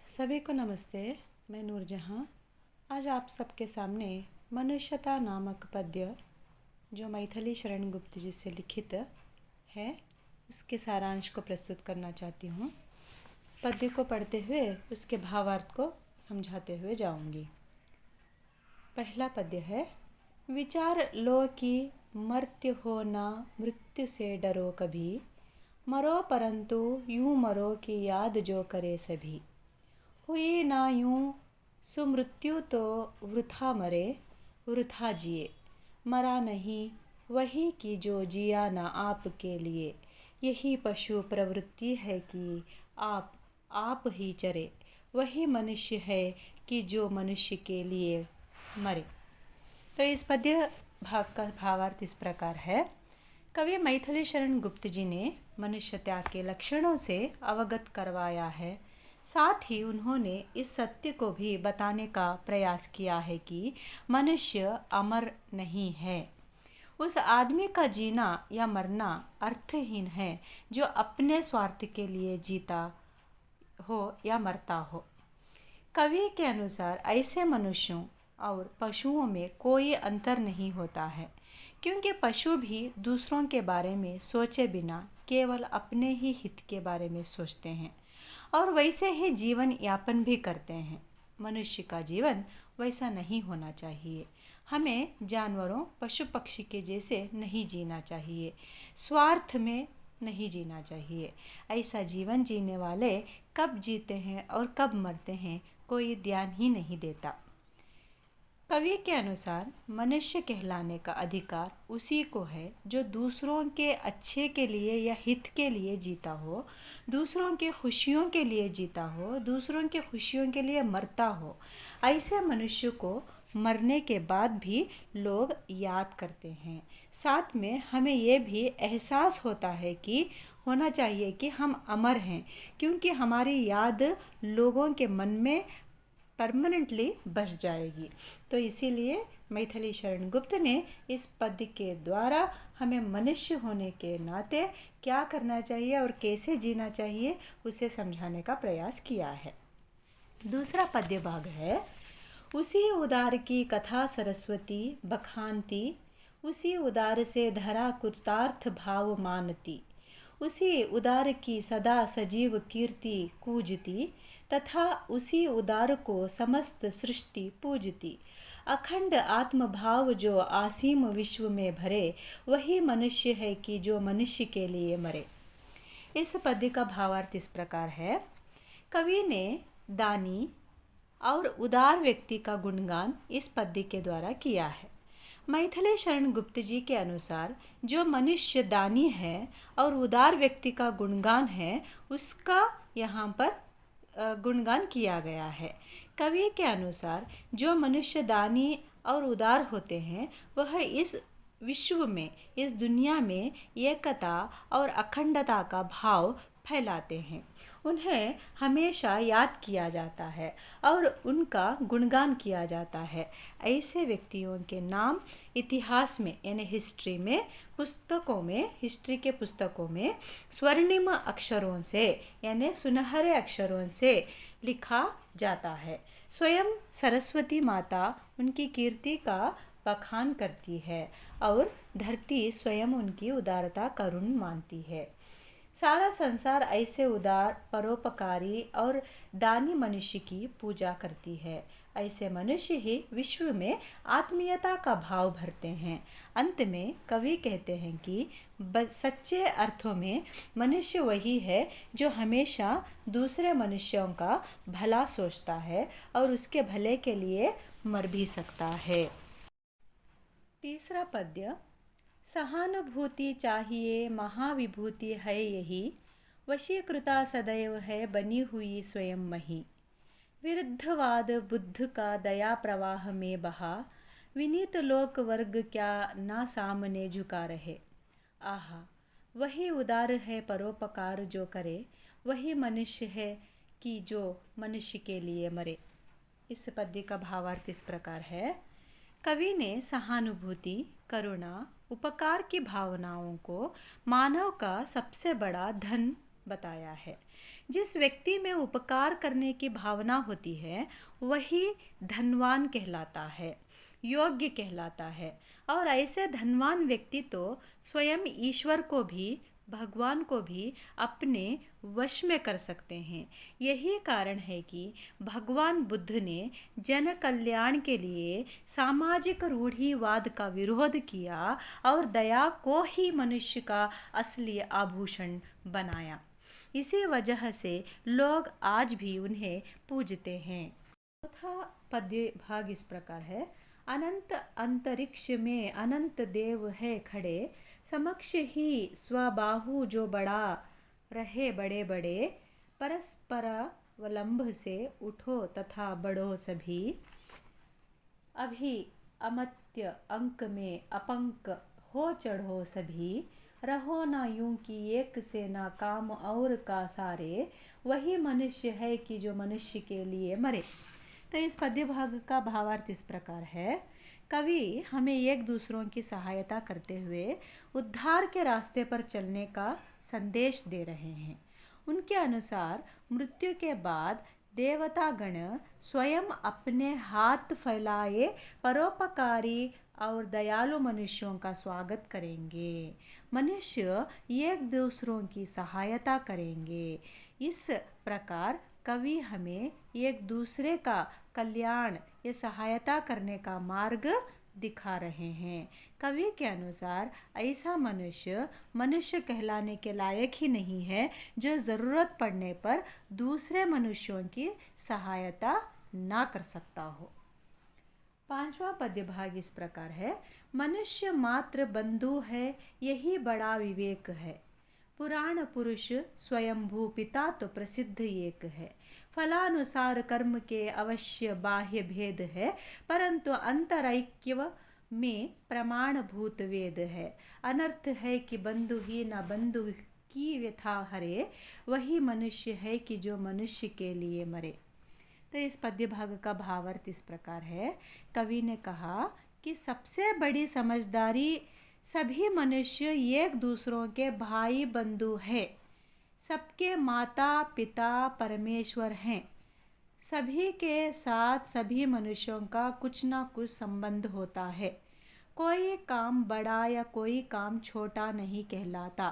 सभी को नमस्ते। मैं नूरजहाँ आज आप सबके सामने मनुष्यता नामक पद्य जो मैथिली शरण गुप्त जी से लिखित है उसके सारांश को प्रस्तुत करना चाहती हूँ। पद्य को पढ़ते हुए उसके भावार्थ को समझाते हुए जाऊँगी। पहला पद्य है। विचार लो कि मर्त्य हो ना मृत्यु से डरो कभी, मरो परंतु यूं मरो कि याद जो करे सभी। हुई ना यूं सुमृत्यु तो वृथा मरे, वृथा जिए मरा नहीं वही कि जो जिया ना आपके लिए। यही पशु प्रवृत्ति है कि आप ही चरे, वही मनुष्य है कि जो मनुष्य के लिए मरे। तो इस पद्य भाग का भावार्थ इस प्रकार है। कवि मैथिली शरण गुप्त जी ने मनुष्यता के लक्षणों से अवगत करवाया है। साथ ही उन्होंने इस सत्य को भी बताने का प्रयास किया है कि मनुष्य अमर नहीं है। उस आदमी का जीना या मरना अर्थहीन है जो अपने स्वार्थ के लिए जीता हो या मरता हो। कवि के अनुसार ऐसे मनुष्यों और पशुओं में कोई अंतर नहीं होता है, क्योंकि पशु भी दूसरों के बारे में सोचे बिना केवल अपने ही हित के बारे में सोचते हैं और वैसे ही जीवन यापन भी करते हैं। मनुष्य का जीवन वैसा नहीं होना चाहिए। हमें जानवरों पशु पक्षी के जैसे नहीं जीना चाहिए, स्वार्थ में नहीं जीना चाहिए। ऐसा जीवन जीने वाले कब जीते हैं और कब मरते हैं कोई ध्यान ही नहीं देता। कवि के अनुसार मनुष्य कहलाने का अधिकार उसी को है जो दूसरों के अच्छे के लिए या हित के लिए जीता हो, दूसरों के खुशियों के लिए जीता हो, दूसरों के खुशियों के लिए मरता हो। ऐसे मनुष्य को मरने के बाद भी लोग याद करते हैं। साथ में हमें ये भी एहसास होना चाहिए कि हम अमर हैं, क्योंकि हमारी याद लोगों के मन में परमानेंटली बस जाएगी। तो इसीलिए मैथिली शरण गुप्त ने इस पद्य के द्वारा हमें मनुष्य होने के नाते क्या करना चाहिए और कैसे जीना चाहिए उसे समझाने का प्रयास किया है। दूसरा पद्य भाग है। उसी उदार की कथा सरस्वती बखानती, उसी उदार से धरा कृतार्थ भाव मानती। उसी उदार की सदा सजीव कीर्ति कूजती, तथा उसी उदार को समस्त सृष्टि पूजती। अखंड आत्मभाव जो आसीम विश्व में भरे, वही मनुष्य है कि जो मनुष्य के लिए मरे। इस पद्य का भावार्थ इस प्रकार है। कवि ने दानी और उदार व्यक्ति का गुणगान इस पद्य के द्वारा किया है। मैथिली शरण गुप्त जी के अनुसार जो मनुष्य दानी है और उदार व्यक्ति का गुणगान है, उसका यहाँ पर गुणगान किया गया है। कवि के अनुसार जो मनुष्य दानी और उदार होते हैं वह इस विश्व में, इस दुनिया में एकता और अखंडता का भाव फैलाते हैं। उन्हें हमेशा याद किया जाता है और उनका गुणगान किया जाता है। ऐसे व्यक्तियों के नाम इतिहास में यानी हिस्ट्री के पुस्तकों में स्वर्णिम अक्षरों से यानी सुनहरे अक्षरों से लिखा जाता है। स्वयं सरस्वती माता उनकी कीर्ति का बखान करती है और धरती स्वयं उनकी उदारता करुण मानती है। सारा संसार ऐसे उदार, परोपकारी और दानी मनुष्य की पूजा करती है। ऐसे मनुष्य ही विश्व में आत्मीयता का भाव भरते हैं। अंत में कवि कहते हैं कि सच्चे अर्थों में मनुष्य वही है जो हमेशा दूसरे मनुष्यों का भला सोचता है और उसके भले के लिए मर भी सकता है। तीसरा पद्य। सहानुभूति चाहिए महाविभूति है यही, वशीकृता सदैव है बनी हुई स्वयं मही। विरुद्धवाद बुद्ध का दया प्रवाह में बहा, विनीत लोक वर्ग क्या ना सामने झुका रहे। आहा, वही उदार है परोपकार जो करे, वही मनुष्य है कि जो मनुष्य के लिए मरे। इस पद्य का भावार्थ इस प्रकार है। कवि ने सहानुभूति, करुणा, उपकार की भावनाओं को मानव का सबसे बड़ा धन बताया है। जिस व्यक्ति में उपकार करने की भावना होती है वही धनवान कहलाता है, योग्य कहलाता है। और ऐसे धनवान व्यक्ति तो स्वयं ईश्वर को भी, भगवान को भी अपने वश में कर सकते हैं। यही कारण है कि भगवान बुद्ध ने जन कल्याण के लिए सामाजिक रूढ़िवाद का विरोध किया और दया को ही मनुष्य का असली आभूषण बनाया। इसी वजह से लोग आज भी उन्हें पूजते हैं। चौथा पद्य भाग इस प्रकार है। अनंत अंतरिक्ष में अनंत देव है खड़े, समक्ष ही स्वबाहु जो बड़ा रहे बड़े बड़े, परस्परावलंब से उठो तथा बढ़ो सभी, अभी अमत्य अंक में अपंक हो चढ़ो सभी, रहो ना यूं कि एक से ना काम और का सारे, वही मनुष्य है कि जो मनुष्य के लिए मरे। तो इस पद्य भाग का भावार्थ इस प्रकार है। कवि हमें एक दूसरों की सहायता करते हुए उद्धार के रास्ते पर चलने का संदेश दे रहे हैं। उनके अनुसार मृत्यु के बाद देवतागण स्वयं अपने हाथ फैलाए परोपकारी और दयालु मनुष्यों का स्वागत करेंगे। मनुष्य एक दूसरों की सहायता करेंगे। इस प्रकार कवि हमें एक दूसरे का कल्याण या सहायता करने का मार्ग दिखा रहे हैं। कवि के अनुसार ऐसा मनुष्य कहलाने के लायक ही नहीं है जो ज़रूरत पड़ने पर दूसरे मनुष्यों की सहायता ना कर सकता हो। पांचवा पद्य भाग इस प्रकार है। मनुष्य मात्र बंधु है, यही बड़ा विवेक है। पुराण पुरुष स्वयंभू पिता तो प्रसिद्ध एक है। फलानुसार कर्म के अवश्य बाह्य भेद है, परंतु अंतरैक्य में प्रमाणभूत वेद है। अनर्थ है कि बंधु ही न बंधु की व्यथा हरे, वही मनुष्य है कि जो मनुष्य के लिए मरे। तो इस पद्य भाग का भावार्थ इस प्रकार है। कवि ने कहा कि सबसे बड़ी समझदारी सभी मनुष्य एक दूसरों के भाई बंधु है। सबके माता पिता परमेश्वर हैं। सभी के साथ सभी मनुष्यों का कुछ ना कुछ संबंध होता है। कोई काम बड़ा या कोई काम छोटा नहीं कहलाता,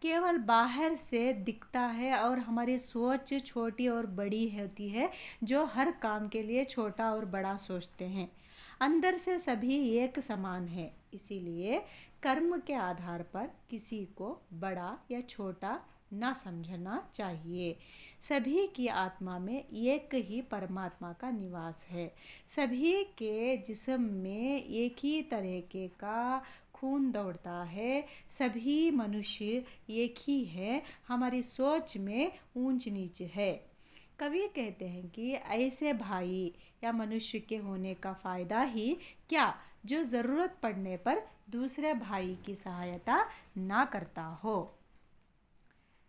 केवल बाहर से दिखता है और हमारी सोच छोटी और बड़ी होती है जो हर काम के लिए छोटा और बड़ा सोचते हैं। अंदर से सभी एक समान है, इसीलिए कर्म के आधार पर किसी को बड़ा या छोटा ना समझना चाहिए। सभी की आत्मा में एक ही परमात्मा का निवास है। सभी के जिस्म में एक ही तरीके का खून दौड़ता है। सभी मनुष्य एक ही है। हमारी सोच में ऊंच नीच है। कवि कहते हैं कि ऐसे भाई या मनुष्य के होने का फ़ायदा ही क्या जो ज़रूरत पड़ने पर दूसरे भाई की सहायता ना करता हो।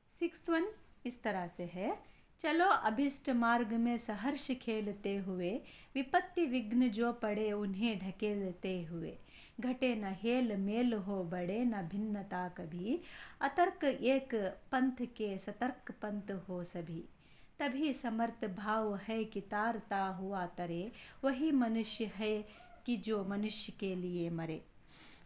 6th इस तरह से है। चलो अभिष्ट मार्ग में सहर्ष खेलते हुए, विपत्ति विघ्न जो पड़े उन्हें ढकेलते हुए, घटे न हेल मेल हो बड़े न भिन्नता कभी, अतर्क एक पंथ के सतर्क पंथ हो सभी, तभी समर्थ भाव है कि तारता हुआ तरे, वही मनुष्य है कि जो मनुष्य के लिए मरे।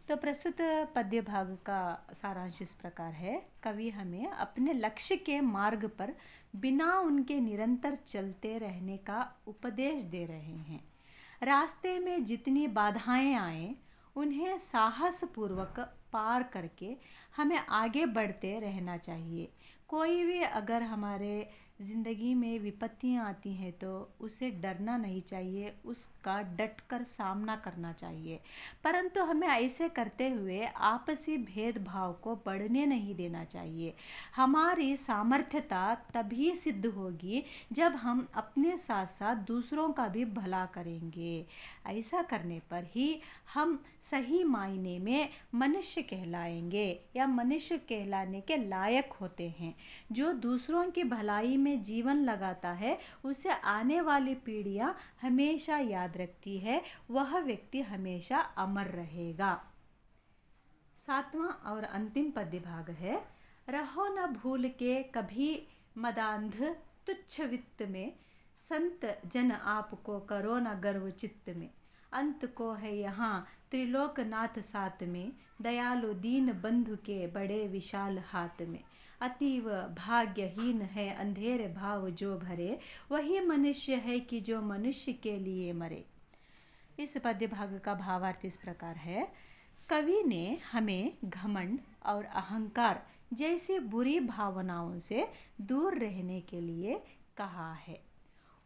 तो प्रस्तुत पद्य भाग का सारांश इस प्रकार है। कवि हमें अपने लक्ष्य के मार्ग पर बिना उनके निरंतर चलते रहने का उपदेश दे रहे हैं। रास्ते में जितनी बाधाएं आए उन्हें साहसपूर्वक पार करके हमें आगे बढ़ते रहना चाहिए। कोई भी अगर हमारे ज़िंदगी में विपत्तियां आती हैं तो उसे डरना नहीं चाहिए, उसका डटकर सामना करना चाहिए। परंतु हमें ऐसे करते हुए आपसी भेदभाव को बढ़ने नहीं देना चाहिए। हमारी सामर्थ्यता तभी सिद्ध होगी जब हम अपने साथ साथ दूसरों का भी भला करेंगे। ऐसा करने पर ही हम सही मायने में मनुष्य कहलाएंगे या मनुष्य कहलाने के लायक होते हैं। जो दूसरों की भलाई में जीवन लगाता है उसे आने वाली पीढ़ियां हमेशा याद रखती है, वह व्यक्ति हमेशा अमर रहेगा। 7वां और अंतिम पद्य भाग है। रहो न भूल के कभी मदांध तुच्छ वित्त में, संत जन आपको करो न गर्व चित्त में। अंत को है यहाँ त्रिलोकनाथ साथ में, दयालु दीन बंधु के बड़े विशाल हाथ में। अतीव भाग्यहीन है अंधेरे भाव जो भरे, वही मनुष्य है कि जो मनुष्य के लिए मरे। इस पद्य भाग का भावार्थ इस प्रकार है। कवि ने हमें घमंड और अहंकार जैसी बुरी भावनाओं से दूर रहने के लिए कहा है।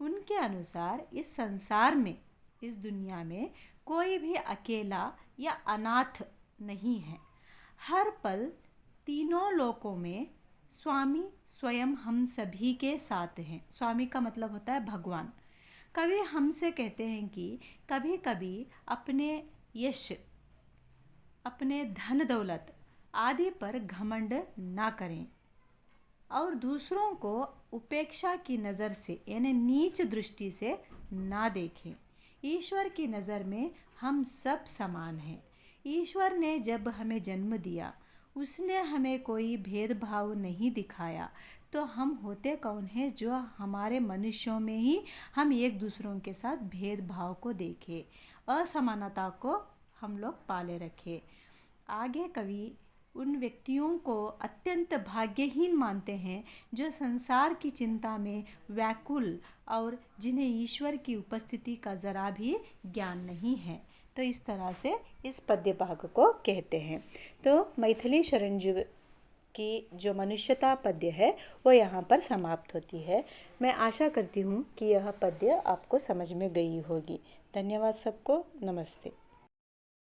उनके अनुसार इस संसार में, इस दुनिया में कोई भी अकेला या अनाथ नहीं है। हर पल तीनों लोकों में स्वामी स्वयं हम सभी के साथ हैं। स्वामी का मतलब होता है भगवान। कवि हमसे कहते हैं कि कभी कभी अपने यश, अपने धन दौलत आदि पर घमंड ना करें और दूसरों को उपेक्षा की नज़र से यानी नीच दृष्टि से ना देखें। ईश्वर की नज़र में हम सब समान हैं। ईश्वर ने जब हमें जन्म दिया, उसने हमें कोई भेदभाव नहीं दिखाया, तो हम होते कौन हैं जो हमारे मनुष्यों में ही हम एक दूसरों के साथ भेदभाव को देखें, असमानता को हम लोग पाले रखें। आगे कवि उन व्यक्तियों को अत्यंत भाग्यहीन मानते हैं जो संसार की चिंता में व्याकुल और जिन्हें ईश्वर की उपस्थिति का ज़रा भी ज्ञान नहीं है। तो इस तरह से इस पद्य भाग को कहते हैं। तो मैथिली शरण जी की जो मनुष्यता पद्य है वो यहाँ पर समाप्त होती है। मैं आशा करती हूँ कि यह पद्य आपको समझ में गई होगी। धन्यवाद सबको। नमस्ते।